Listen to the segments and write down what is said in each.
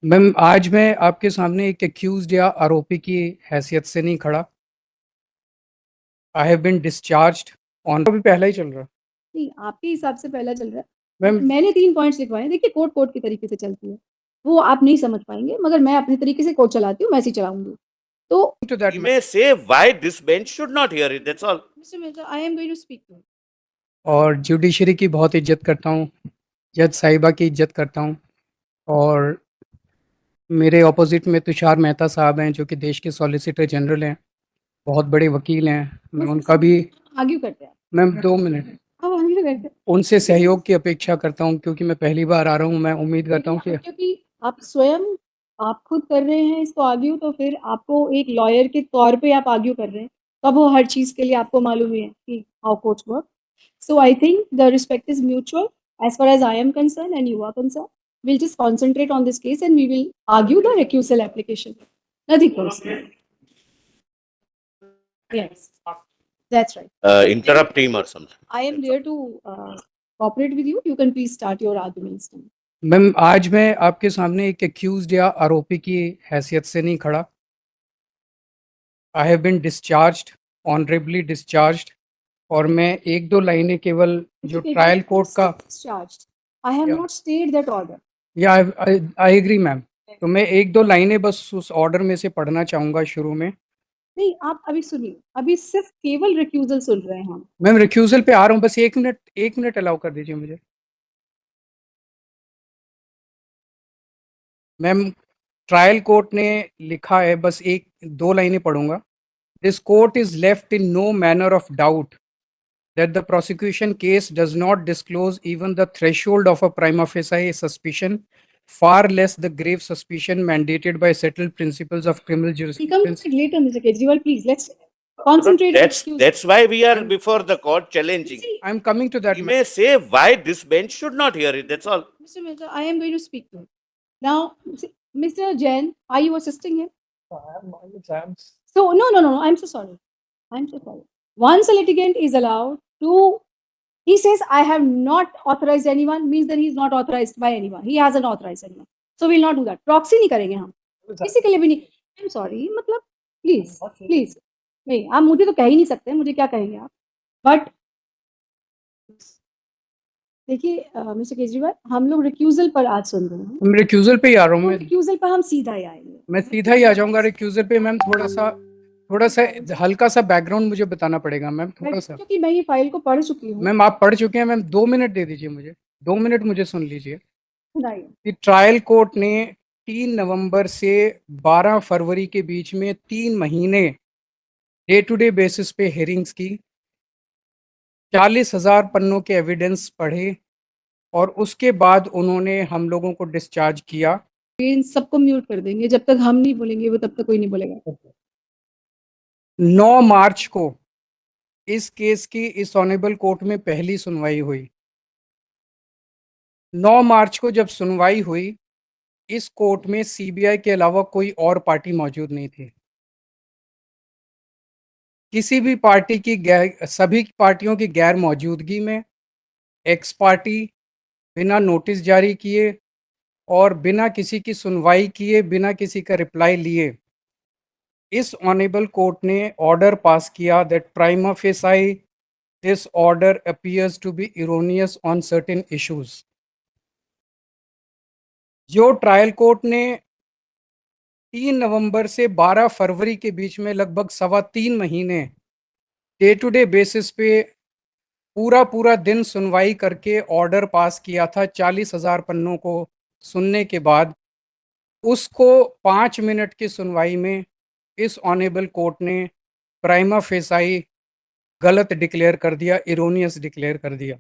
Ma'am, आज मैं आपके सामने एक एक्यूज्ड या आरोपी की हैसियत से नहीं खड़ा। I have been discharged on अभी पहला ही चल रहा है। नहीं, आपके हिसाब से पहला चल रहा है। मैम, मैंने 3 पॉइंट्स लिखवाए हैं। देखिए कोर्ट कोर्ट के तरीके से चलती है। वो आप नहीं समझ पाएँगे मगर मैं अपने तरीके से कोर्ट चलाती हूँ, मैं ऐसे ही चलाऊँगी। तो to that He may say why this bench should not hear it. That's all. Mister Mirza I am going to speak to. और जुडिशरी की बहुत इज्जत करता हूँ, जज साहिबा की इज्जत करता हूँ। और मेरे ऑपोजिट में तुषार मेहता साहब हैं जो कि देश के सॉलिसिटर जनरल हैं, बहुत बड़े वकील हैं। मैं उनका भी आर्ग्यू करते हैं। मैम 2 मिनट अब आर्ग्यू करते हैं। उनसे सहयोग की अपेक्षा करता हूँ क्योंकि मैं पहली बार आ रहा हूँ। मैं उम्मीद करता हूँ कि क्योंकि आप स्वयं आप खुद कर रहे हैं इसको आर्ग्यू, तो फिर आपको एक लॉयर के तौर पे आप आर्ग्यू कर रहे हैं, तब वो हर चीज़ के लिए आपको मालूम है कि how courts work. So I think the respect is mutual as far as I am concerned and you are concerned. We'll just concentrate on this case and we will argue the recusal application. Nothing personal. Yes, that's right. Interrupt him or something. I am there to cooperate with you. You can please start your arguments now. Ma'am, आज मैं आपके सामने एक accused या आरोपी की हैसियत से नहीं खड़ा। I have been discharged, honourably discharged. और मैं एक दो लाइनें केवल जो ट्रायल कोर्ट का Discharged. I have Yeah. not stayed that order. या आई एग्री मैम। तो मैं एक दो लाइनें बस उस ऑर्डर में से पढ़ना चाहूँगा शुरू में। नहीं, आप अभी सुनिए, अभी सिर्फ केवल रिक्यूजल सुन रहे हैं हम। मैम, रिक्यूजल पे आ रहा हूँ, बस 1 मिनट अलाउ कर दीजिए मुझे। मैम, ट्रायल कोर्ट ने लिखा है, बस एक दो लाइनें पढ़ूंगा। This court is left in no manner of doubt that the prosecution case does not disclose even the threshold of a prima facie suspicion, far less the grave suspicion mandated by settled principles of criminal We come jurisprudence. to it later, Mr. Kejriwal, please. Let's concentrate. That's why we are before the court challenging. See, I'm coming to that. He may say why this bench should not hear it. That's all. Mr. Mehta, I am going to speak to him. Now, Mr. Jain, are you assisting him? I'm on exams. So, no. I'm so sorry. I'm so sorry. Once a litigant is allowed to, he says, I have not authorized anyone, means that he is not authorized by anyone. He hasn't authorized anyone. So, we'll not do that. Proxy नहीं करेंगे हम. किसी के लिए भी नहीं. I'm sorry. मतलब, please. नहीं, आप मुझे तो कह ही नहीं सकते. मुझे क्या कहेंगे आप? But देखिए मिस्टर केजरीवाल, हम लोग रिक्यूजल पर आज सुन रहे हैं। मैं रिक्यूजल पे ही आ रहा हूँ। रिक्यूजल पर हम सीधा ही आएंगे। मैं सीधा ही आ जाऊंगा रिक्यूजल पे। मैम, थोड़ा सा हल्का सा बैकग्राउंड मुझे बताना पड़ेगा मैम, थोड़ा सा। क्योंकि मैं ये फाइल को पढ़ चुकी हूँ। मैम, आप पढ़ चुके हैं। मैम, 2 मिनट दे दीजिए मुझे, 2 मिनट मुझे सुन लीजिए। सुनाइए। ट्रायल कोर्ट ने 3 नवंबर से 12 फरवरी के बीच में 3 महीने डे टू डे बेसिस पे हेयरिंग्स की, 40,000 पन्नों के एविडेंस पढ़े और उसके बाद उन्होंने हम लोगों को डिस्चार्ज किया। इन सबको म्यूट कर देंगे, जब तक हम नहीं बोलेंगे वो तब तक कोई नहीं बोलेगा। 9 मार्च को इस केस की इस ऑनरेबल कोर्ट में पहली सुनवाई हुई। 9 मार्च को जब सुनवाई हुई, इस कोर्ट में सीबीआई के अलावा कोई और पार्टी मौजूद नहीं थी। किसी भी पार्टी की सभी पार्टियों की गैर मौजूदगी में एक्स पार्टी बिना नोटिस जारी किए और बिना किसी की सुनवाई किए, बिना किसी का रिप्लाई लिए, इस ऑनरेबल कोर्ट ने ऑर्डर पास किया that prima facie this order appears to be erroneous on certain issues. जो ट्रायल कोर्ट ने 3 नवंबर से 12 फरवरी के बीच में लगभग 3.25 महीने डे टू डे बेसिस पे पूरा दिन सुनवाई करके ऑर्डर पास किया था 40,000 पन्नों को सुनने के बाद, उसको 5 मिनट की सुनवाई में इस ऑनरेबल कोर्ट ने प्राइमा फेसाई गलत डिक्लेयर कर दिया, इरोनियस डिक्लेयर कर दिया।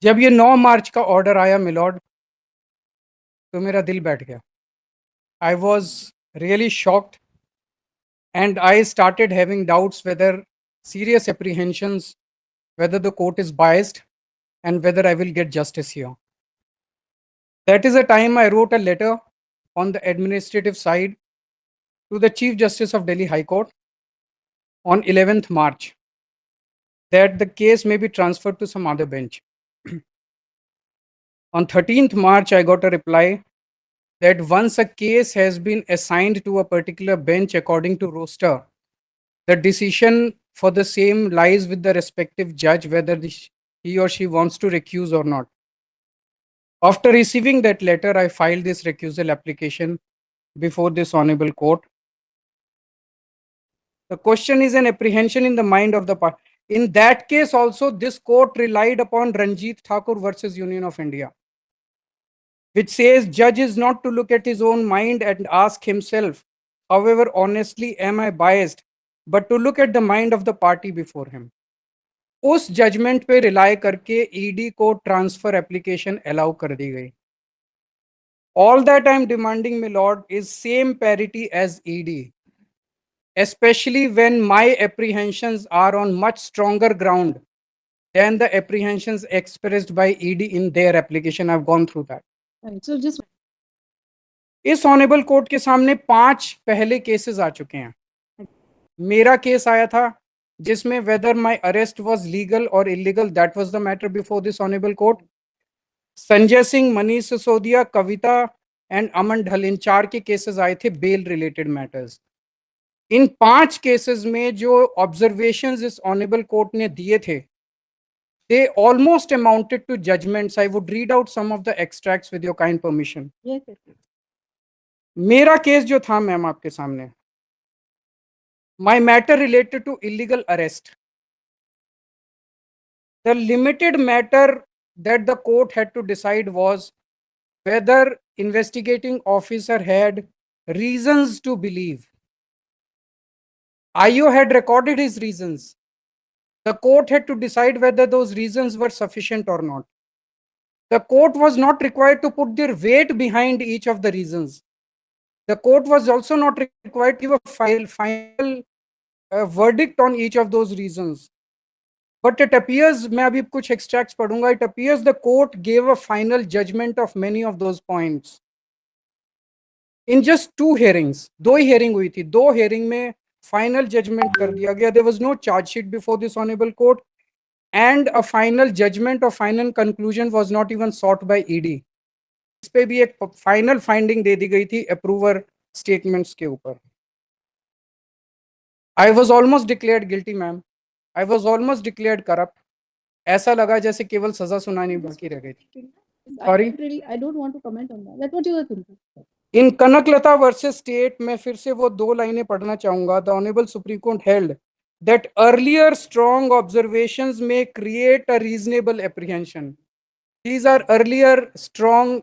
जब ये 9 मार्च का ऑर्डर आया मिलॉर्ड, तो मेरा दिल बैठ गया। I was really shocked and I started having doubts whether serious apprehensions, whether the court is biased and whether I will get justice here. That is the time I wrote a letter on the administrative side to the Chief Justice of Delhi High Court on 11th March that the case may be transferred to some other bench. On 13th March, I got a reply that once a case has been assigned to a particular bench according to roster, the decision for the same lies with the respective judge whether he or she wants to recuse or not. After receiving that letter, I filed this recusal application before this honorable court. The question is an apprehension in the mind of the party. In that case also, this court relied upon Ranjit Thakur versus Union of India, which says judge is not to look at his own mind and ask himself, however honestly am I biased, but to look at the mind of the party before him. उस judgement पे rely करके ED को transfer application allow कर दी गई. All that I am demanding, my lord, is same parity as ED, especially when my apprehensions are on much stronger ground than the apprehensions expressed by ED in their application. I've gone through that. Right. So just इस honourable court के सामने 5 पहले cases आ चुके हैं. मेरा case आया था जिसमें whether my arrest was legal or illegal, that was the matter before this honorable court. Sanjay Singh, Manish Sisodia, Kavita and Aman Dhal, इन 4 के केसेस आए थे बेल रिलेटेड मैटर्स. इन 5 केसेस में जो ऑब्जर्वेशंस इस ऑनेबल कोर्ट ने दिए थे, they almost amounted to judgments. I would read out some of the extracts with your kind permission. yes, yes. मेरा केस जो था मैम आपके सामने, my matter related to illegal arrest. The limited matter that the court had to decide was whether investigating officer had reasons to believe. IO had recorded his reasons. The court had to decide whether those reasons were sufficient or not. The court was not required to put their weight behind each of the reasons. The court was also not required to give a final verdict on each of those reasons. But it appears, मैं अभी कुछ extracts पढ़ूंगा, it appears the court gave a final judgment of many of those points. In just 2 hearings, 2 he hearing हुई थी, 2 hearing में final judgment कर दिया गया. There was no charge sheet before this honorable court, and a final judgment or final conclusion was not even sought by ED. इस पे भी एक final finding दे दी गई थी approver statements के ऊपर. I was almost declared guilty, ma'am. I was almost declared corrupt. ऐसा लगा जैसे केवल सजा सुनानी बाकी रह गई थी. Sorry? I don't want to comment on that. That's what you were thinking. In Kanaklata versus state में फिर से वो 2 लाइनें पढ़ना चाहूंगा. The honourable supreme court held that earlier strong observations may create a reasonable apprehension. These are earlier strong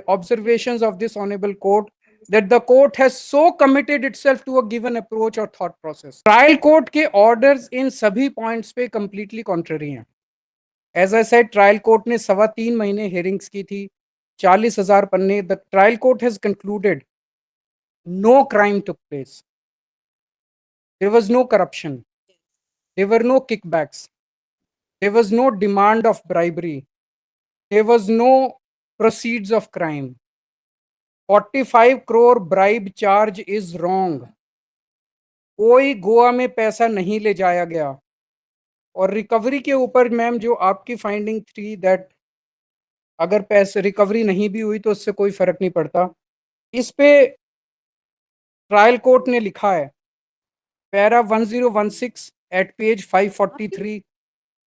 observations of this honorable court, that the court has so committed itself to a given approach or thought process. Trial court के orders इन सभी points पे completely contrary हैं. As I said, trial court ने 3.25 महीने hearings की थी, 40,000 पन्ने. The trial court has concluded no crime took place. There was no corruption. There were no kickbacks. There was no demand of bribery. There was no proceeds of crime. 45 crore bribe charge is wrong. कोई गोवा में पैसा नहीं ले जाया गया. और recovery के ऊपर मैम जो आपकी फाइंडिंग थी, दैट अगर पैसे रिकवरी नहीं भी हुई तो उससे कोई फर्क नहीं पड़ता, इस पे ट्रायल कोर्ट ने लिखा है पैरा 1016 एट पेज 543.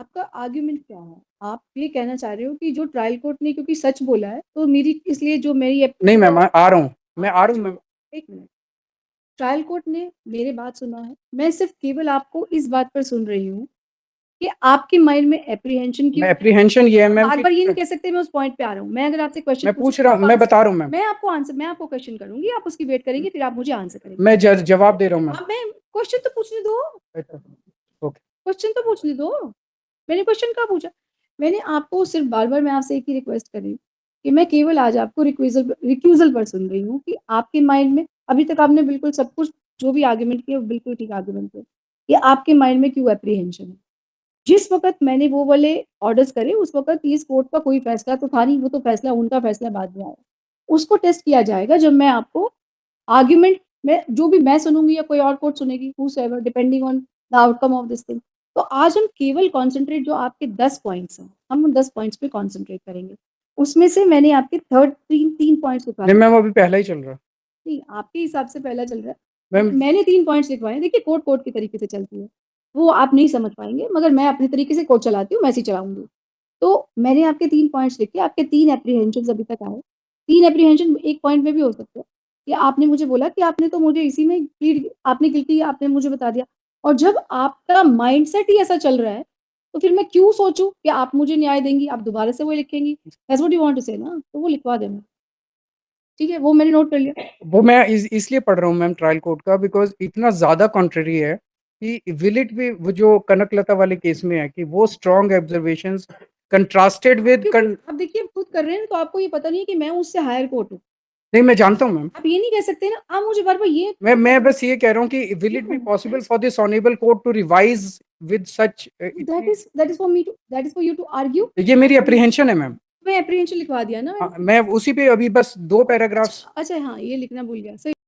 आपका आर्ग्यूमेंट क्या है? आप ये कहना चाह रहे हो कि जो ट्रायल कोर्ट ने क्योंकि सच बोला है तो मेरी इसलिए जो मेरी नहीं मैम, आ रहा हूँ मैम. एक मिनट, ट्रायल कोर्ट ने मेरे बात सुना है, मैं सिर्फ केवल आपको इस बात पर सुन रही हूँ कि आपके माइंड में एप्रीहेंशन की. एप्रीहेंशन ये है मैम, बार बार ये नहीं कह सकते. मैं उस पॉइंट पे आ रहा हूँ. मैं अगर आपसे क्वेश्चन मैं पूछ रहा हूँ, मैं बता रहा हूँ मैम. मैं आपको क्वेश्चन करूंगी, आप उसकी वेट करेंगे, फिर आप मुझे आंसर करेंगे. मैं जवाब दे रहा हूँ मैम. मैं क्वेश्चन तो पूछने दो. ओके, क्वेश्चन तो पूछने दो. मैंने क्वेश्चन क्या पूछा? मैंने आपको सिर्फ बार बार मैं आपसे एक ही रिक्वेस्ट कर रही हूँ कि मैं केवल आज आपको रिक्यूजल पर सुन रही हूँ कि आपके माइंड में अभी तक आपने बिल्कुल सब कुछ जो भी आर्ग्यूमेंट किया वो बिल्कुल ठीक आर्ग्यूमेंट किया कि आपके माइंड में क्यों एप्रीहेंशन है. जिस वक्त मैंने वो वाले ऑर्डर्स करे उस वक्त इस कोर्ट का कोई फैसला तो था नहीं. वो तो फैसला उनका फैसला बाद में आया. उसको टेस्ट किया जाएगा जब मैं आपको आर्ग्यूमेंट में जो भी मैं सुनूंगी या कोई और कोर्ट सुनेगी, whosoever, depending on the outcome of this thing. तो आज हम केवल कॉन्सेंट्रेट जो आपके 10 पॉइंट्स हैं, हम उन 10 पॉइंट्स पे कॉन्सेंट्रेट करेंगे. उसमें से मैंने आपके तीन पॉइंट्स लिखवा नहीं मैम, अभी पहला ही चल रहा है नहीं, आपके हिसाब से पहला चल रहा है। मैम। मैंने 3 पॉइंट्स लिखवाए हैं। देखिए कोर्ट के तरीके से चलती है। वो आप नहीं समझ पाएँगे मगर मैं अपने तरीके से कोर्ट चलाती हूँ, मैं ऐसे ही चलाऊँगी। तो मैंने आपके 3 पॉइंट्स लिखे, आपके 3 एप्रीहेंशन्स अभी तक आए। 3 एप्रीहेंशन एक पॉइंट में भी हो सकते हैं कि आपने मुझे बोला कि आपने तो मुझे इसी में प्लीड आपने गिल्टी आपने मुझे बता दिया। और जब आपका माइंडसेट ही ऐसा चल रहा है, तो फिर मैं क्यों सोचूँ कि आप मुझे न्याय देंगी, आप दोबारा से वही लिखेंगी। That's what you want to say ना, तो वो लिखवा देना। ठीक है, वो मैंने नोट कर लिया। वो मैं इसलिए पढ़ रहा हूँ मैम ट्रायल कोर्ट का, बिकॉज इतना ज्यादा कॉन्ट्ररी है कि विल इट भी वो जो कनकलता वाले केस में है कि वो स्ट्रॉन्ग ऑब्जर्वेशंस कंट्रास्टेड विद अब देखिए आप खुद कर रहे हैं तो आपको ये पता नहीं है कि मैं उससे हायर कोर्ट हूँ। नहीं मैं जानता हूँ मैम। आप ये नहीं कह सकते ना, आप मुझे बार-बार ये मैं बस ये कह रहा हूँ कि will it be possible for this honourable court to revise with such. That is for you to argue. ये मेरी अप्रीहेंशन है मैम। मैं एप्रीहेंशन लिखवा दिया ना मैंने। मैं उसी पे अभी बस 2 पैराग्राफ्स अच्छा हाँ, ये लिखना भूल गया। सही